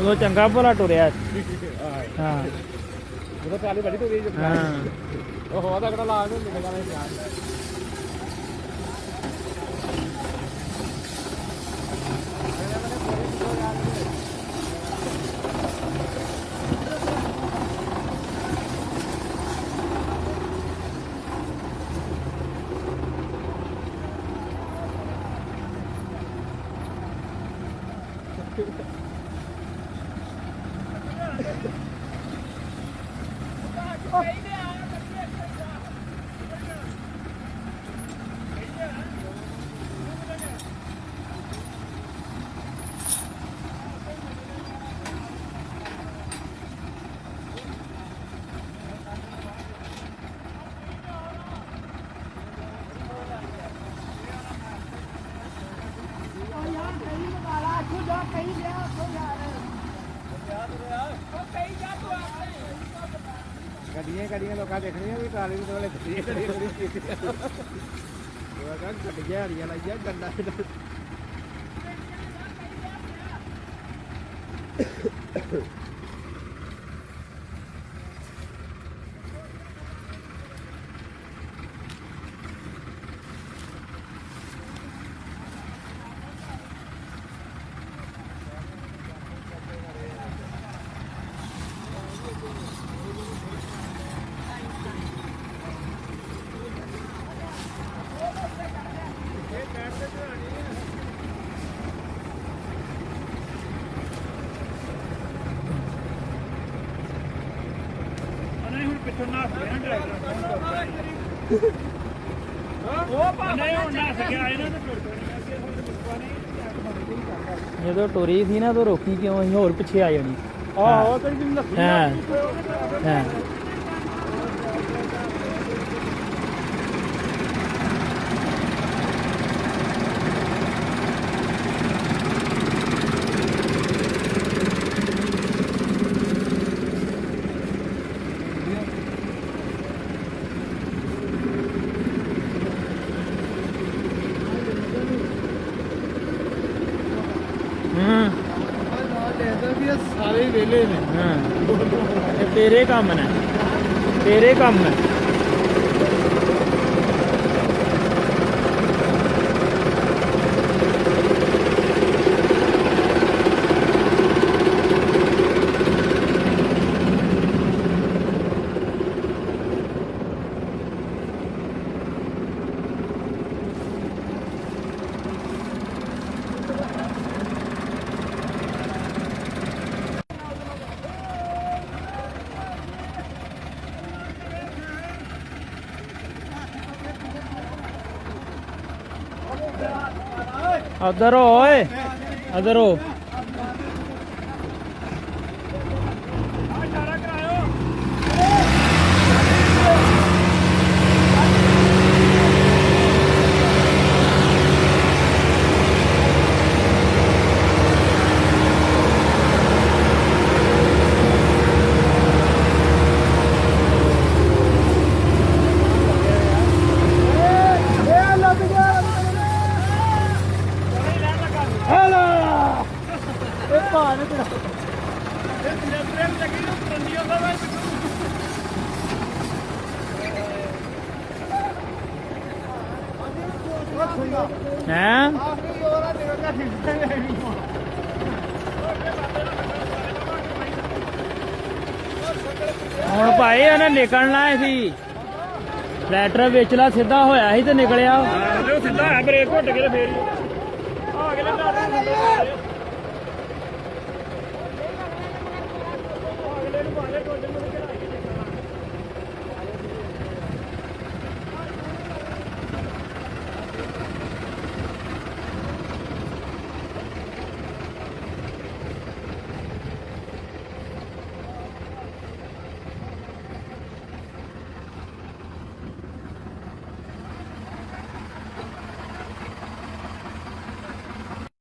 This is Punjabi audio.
ਉਦੋਂ ਚੰਗਾ ਭਲਾ ਟੁਰਿਆ। ਹਾਂ ਜਦੋਂ ਟਰਾਲੀ ਵੱਡੀ ਟੁਰੀ ਹਾਂ ਉਹ ਹੋਦਾ ਕਿਹੜਾ ਲਾ ਕੇ ਨਿਕਲਦਾ ਨਹੀਂ ਪਿਆ ਗੱਡੀਆਂ ਲੋਕਾਂ ਦੇਖਣੀਆਂ ਵੀ ਟਰਾਲੀ ਨੂੰ ਦੋਲੇ ਗੱਡੀਆਂ ਘੱਟ ਗਿਆ ਹਰੀਆਂ ਲਾਈਆਂ ਗੰਡਾ ਪਿੱਛੋਂ ਨਾ ਸਕਿਆ ਡਰਾਈਵਰ ਉਹ ਨਹੀਂ ਹੁਣ ਨਾ ਸਕਿਆ ਇਹਨਾਂ ਤੇ ਜਦੋਂ ਟੁਰੀ ਸੀ ਨਾ ਤਾਂ ਰੋਕੀ ਕਿਉਂ ਅਸੀਂ ਹੋਰ ਪਿੱਛੇ ਆ ਜਾਣੀ ਆਹੋ ਤੇ ਜਿੰਨ ਲੱਗੀ ਹਾਂ ਹਾਂ ਸਾਰੇ ਵੇਲੇ ਨੇ ਹਾਂ ਇਹ ਤੇਰੇ ਕੰਮ ਨੇ ਤੇਰੇ ਕੰਮ ਨੇ अदर हो अदर हो हैं ਹੁਣ ਭਾਈ ਉਹਨੇ ਨਿਕਲਣਾ ਸੀ ਲੈਟਰ ਵਿਚਲਾ ਸਿੱਧਾ ਹੋਇਆ ਸੀ ਤੇ ਨਿਕਲਿਆ ਸਿੱਧਾ ਹੈ ਬ੍ਰੇਕ ਘੁੱਟ ਕੇ ਤੇ ਫੇਰ ਆ ਅਗਲੇ ਨੂੰ ਬਾਹਰ